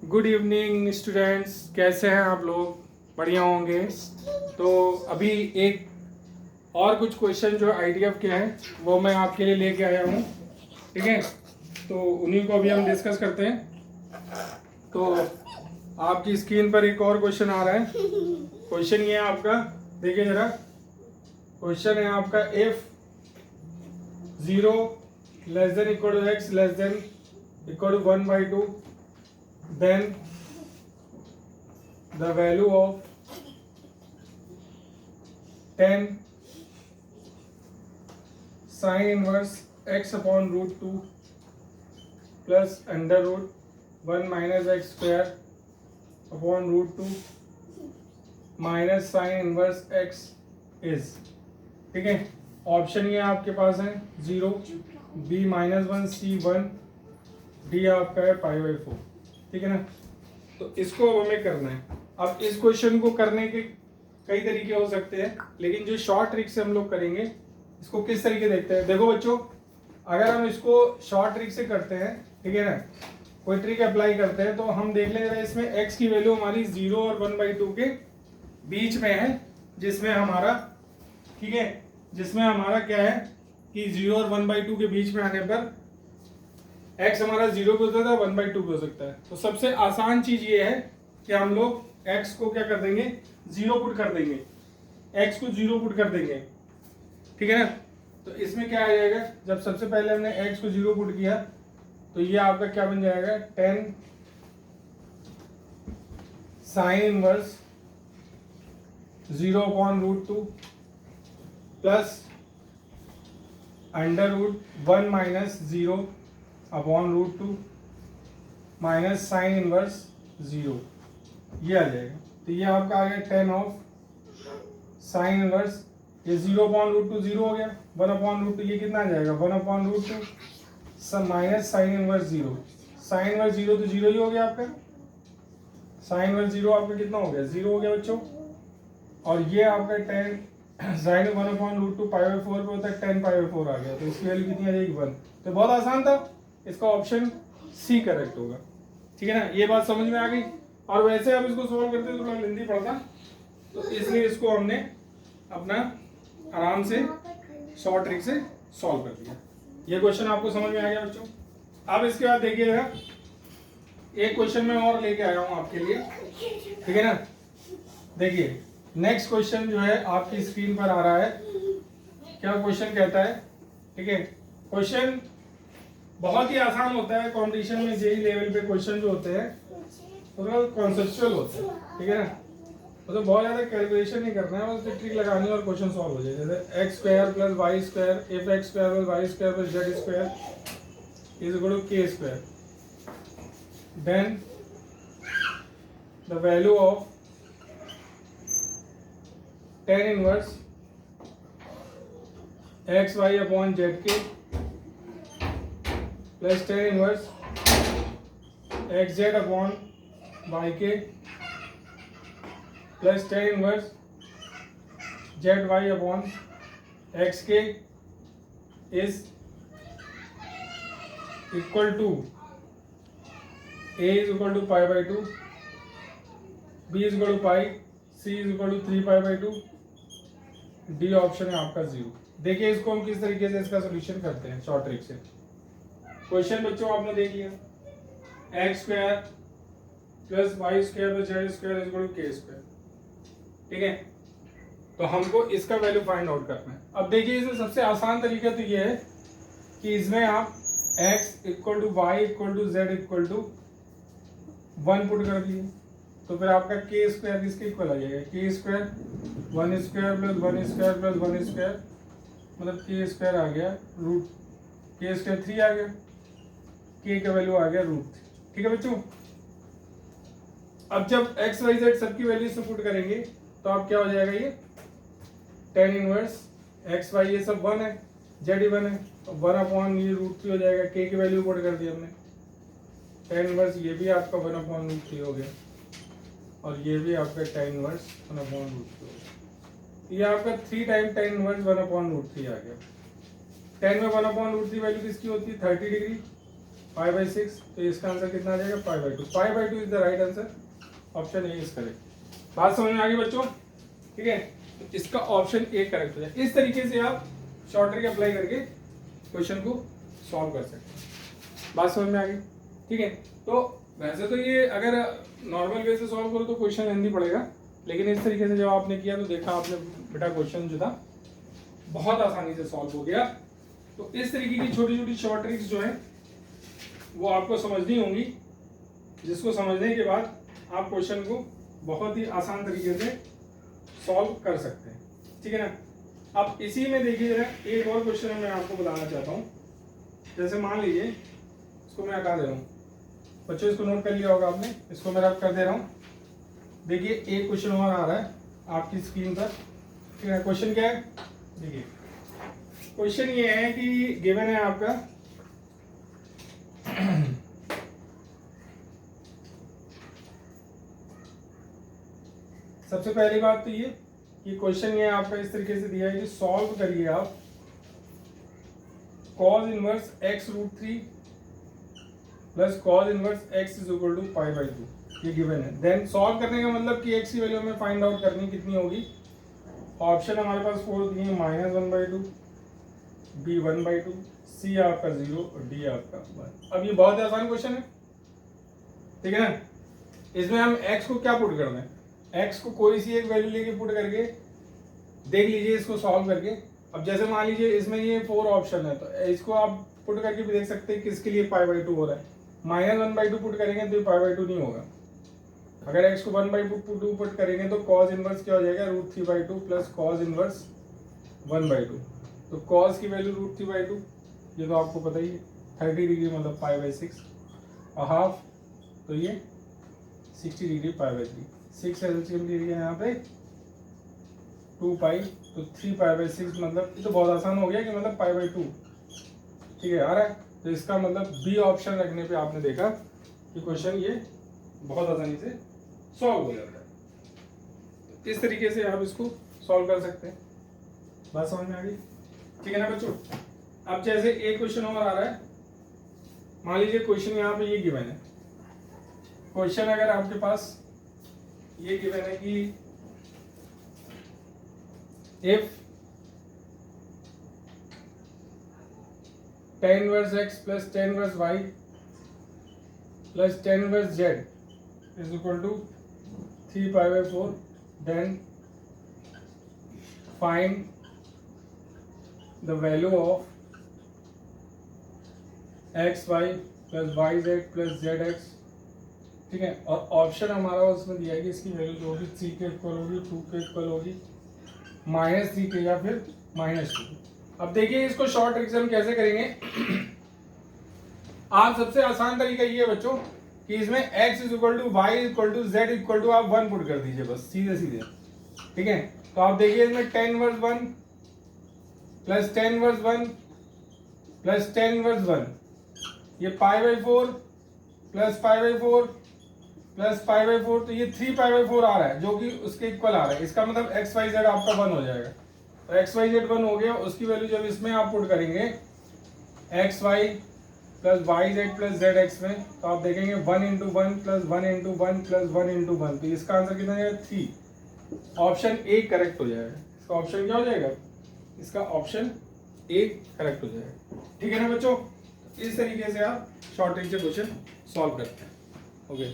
Good evening students, कैसे हैं आप लोग? बढ़िया होंगे। तो अभी एक और कुछ क्वेश्चन जो आईडीएफ के हैं वो मैं आपके लिए लेके आया हूँ। ठीक है, तो उन्हीं को अभी हम डिस्कस करते हैं। तो आपकी स्क्रीन पर एक और क्वेश्चन आ रहा है। क्वेश्चन ये है आपका, देखिए जरा। क्वेश्चन है आपका, if 0 less than equal to x less than equal to 1/2, then the value of tan sin inverse x upon root 2 plus under root 1 minus x square upon root 2 minus sin inverse x is। ठीक है, option ये आपके पास है 0, b -1, c 1, d आपका है π/4। ठीक है ना। तो इसको अब हमें करना है। अब इस क्वेश्चन को करने के कई तरीके हो सकते हैं, लेकिन जो शॉर्ट ट्रिक से हम लोग करेंगे, इसको किस तरीके देखते हैं। देखो बच्चों, अगर हम इसको शॉर्ट ट्रिक से करते हैं, ठीक है ना, कोई ट्रिक अप्लाई करते हैं, तो हम देख लेंगे इसमें x की वैल्यू हमारी 0 और 1/2 के बीच में है, जिसमें हमारा, ठीक है, जिसमें हमारा क्या है कि 0 और 1/2 के बीच में आने पर x हमारा 0 पे हो सकता है, 1/2 पे हो सकता है। तो सबसे आसान चीज ये है कि हम लोग x को क्या कर देंगे, 0 पुट कर देंगे। x को 0 पुट कर देंगे, ठीक है ना। तो इसमें क्या आ जाएगा, जब सबसे पहले हमने x को 0 पुट किया तो ये आपका क्या बन जाएगा, 10 sine inverse 0/√2 plus under root 1 minus 0/√2 minus sine inverse 0, ये आ जाएगा। तो ये आपका आ गया 10 ऑफ साइन इनवर्स, ये 0/√2 0 हो गया, 1/√2 ये कितना आ जाएगा 1/√2 सब minus sine inverse 0। Sign inverse 0 तो 0 ही हो गया आपका। साइन इनवर्स 0 आपका कितना हो गया, 0 हो गया बच्चों। और ये आपका 10 साइन 1/√2 π/4 पे होता है, 10 π/4 आ गया, तो इसकी वैल्यू कितनी आ जाएगी 1। तो बहुत आसान था, इसका ऑप्शन सी करेक्ट होगा। ठीक है ना, ये बात समझ में आ गई। और वैसे आप इसको सॉल्व करते तो थोड़ा लेंदी पड़ता, तो इसलिए इसको हमने अपना आराम से शॉर्ट ट्रिक से सॉल्व कर दिया। ये क्वेश्चन आपको समझ में आ गया बच्चों। अब इसके बाद देखिएगा, एक क्वेश्चन मैं और लेके आया हूं आपके लिए, ठीक है ना। देखिए नेक्स्ट क्वेश्चन जो है आपकी स्क्रीन पर आ रहा है। क्या क्वेश्चन कहता है, ठीक है, क्वेश्चन बहुत ही आसान होता है। कंपटीशन में जेई लेवल पे क्वेश्चन जो होते हैं थोड़ा कॉन्सेप्चुअल होते हैं, ठीक है ना। तो बहुत ज्यादा कैलकुलेशन नहीं करना है, बस ट्रिक लगानी है और क्वेश्चन सॉल्व हो जाएगा। जैसे x square plus y square, if x square plus y square plus z square is equal to k square, then the value of tan inverse x y upon z k plus tan inverse x z upon y k plus tan inverse z y upon x k is equal to a is equal to π/2, b is equal to pi, c is equal to 3π/2, D option है आपका 0। देखिए इसको हम किस तरीके से इसका solution करते हैं शॉर्ट ट्रिक से। क्वेश्चन बच्चों आपने देख लिया, x square plus y square plus z square is equal to k square, ठीक है। तो हमको इसका वैल्यू फाइंड आउट करना है। अब देखिए इसमें सबसे आसान तरीका तो ये है कि इसमें आप x equal to y equal to z equal to 1 put कर दिए, तो फिर आपका के स्क्वायर किसके इक्वल आ जाएगा, के square 1 square plus 1 square plus 1 square, मतलब के स्क्वायर आ गया रूट के स्क्वायर 3 आ गया, के का वैल्यू आ गया √3। ठीक है बच्चों। अब जब x y z सबकी वैल्यू से पुट करेंगे तो आप क्या हो जाएगा, ये tan इनवर्स x y ये सब 1 है, z ही 1 है, तो 1/, ये √3 हो जाएगा। के की वैल्यू पुट कर दी हमने, tan इनवर्स ये भी आपका 1/√3 हो गया, और ये भी आपका tan इनवर्स 1/√3 हो गया। ये आपका 3 टाइम tan इनवर्स 1/√3 आ गया। 10 में 1/√3 वैल्यू किसकी होती है, 30 डिग्री, 5/6, तो इसका आंसर कितना आ जाएगा 5/2। 5/2 is the right answer, option A is correct. बात समझ में आ गई बच्चों? ठीक है, तो इसका ऑप्शन ए करेक्ट हो जाए। इस तरीके से आप शॉर्ट ट्रिक अप्लाई करके क्वेश्चन को सॉल्व कर सकते हैं। बात समझ में आ गई? ठीक है, तो वैसे तो ये अगर नॉर्मल वे से सॉल्व करो तो क्वेश्चन लेंदी पड़ेगा, लेकिन इस तरीके से जब आपने किया तो देखा आपने बेटा क्वेश्चन जो था बहुत आसानी से सॉल्व हो गया। तो इस तरीके की छोटी छोटी शॉर्ट ट्रिक्स जो है वो आपको समझनी होंगी, जिसको समझने के बाद आप क्वेश्चन को बहुत ही आसान तरीके से सॉल्व कर सकते हैं। ठीक है ना? अब इसी में देखिए जरा एक और क्वेश्चन मैं आपको बताना चाहता हूँ। जैसे मान लीजिए इसको मैं हटा दे रहा हूँ, बच्चों इसको नोट कर लिया होगा आपने, इसको मैं रब कर दे रहा हूँ। देखिए एक क्वेश्चन और आ रहा है आपकी स्क्रीन पर। ठीक है, क्वेश्चन क्या है? देखिए क्वेश्चन ये है कि गिवन है आपका सबसे पहली बात तो ये कि क्वेश्चन ये आपका इस तरीके से दिया है कि सॉल्व करिए आप cos inverse x√3 plus cos inverse x is equal to π/2, ये गिवन है। देन सॉल्व करने का मतलब कि x की वैल्यू हमें फाइंड आउट करनी कितनी होगी। ऑप्शन हमारे पास 4 दिए हैं, -1/2, b 1/2, c आपका 0 और d आपका 1। अब ये बहुत आसान क्वेश्चन है, ठीक है ना? इसमें हम x को क्या पुट करना है, x को कोई सी एक वैल्यू लेके पुट करके देख लीजिए इसको सॉल्व करके। अब जैसे मान लीजिए इसमें ये 4 ऑप्शन है, तो इसको आप पुट करके भी देख सकते हैं किसके लिए π/2 हो रहा है। -1/2 पुट करेंगे तो ये π/2 नहीं होगा। अगर x को 1/2 पुट करेंगे तो cos इनवर्स क्या हो जाएगा, √3/2 प्लस cos इनवर्स 1/2। तो cos की वैल्यू √3/2, ये तो आपको पता ही है, 30 डिग्री मतलब π/6 और हाफ, तो ये 60 डिग्री π/3। 6 एलसीएम ली है यहाँ पे 2π, तो 3π/6 मतलब ये तो बहुत आसान हो गया कि मतलब π/2। ठीक है, आ रहा है? तो इसका मतलब बी ऑप्शन रखने पे आपने देखा कि क्वेश्चन ये बहुत आसानी से सॉल्व हो जाता है। इस तरीके से आप इसको सॉल्व कर सकते हैं। बात समझ में आ गई? ठीक है ना बच्चों? अब जैसे एक क्वेश्चन और आ रहा है, मान लीजिए क्वेश्चन यहाँ पे ये गिवन है। क्वेश्चन अगर आपके पास ये गिवन है कि if tan inverse x plus tan inverse y plus tan inverse z is equal to 3π/4, then find the value of x y plus y z plus z x। ठीक है, और option हमारा उसमें दिया है कि इसकी वैल्यू जो होगी 3 के इक्वल होगी, 2 के इक्वल होगी, -3 के या फिर -2। अब देखिए इसको शॉर्ट ट्रिक से हम कैसे करेंगे। आप सबसे आसान तरीका ये है बच्चों कि इसमें x is equal to y equal to z equal to आप 1 पुट कर दीजिए, बस सीधे सीधे। ठीक है, तो आप देखिए इसमें tan inverse 1 plus tan inverse 1 plus tan inverse 1, ये π/4 प्लस π/4 प्लस π/4, तो ये 3π/4 आ रहा है जो कि उसके इक्वल आ रहा है। इसका मतलब एक्स वाई जेड आपका 1 हो जाएगा। तो एक्स वाई जेड 1 हो गया, उसकी वैल्यू जब इसमें आप पुट करेंगे x y plus y z plus z x में, तो आप देखेंगे 1 × 1 प्लस 1 × 1 प्लस 1 × 1, तो इसका आंसर कितना जाएगा 3। ऑप्शन ए करेक्ट हो जाएगा। इसका ऑप्शन क्या हो जाएगा, इसका ऑप्शन ए करेक्ट हो जाएगा। ठीक है ना बच्चों? इस तरीके से आप शॉर्ट ट्रिक से क्वेश्चन सॉल्व करते हैं। ओके।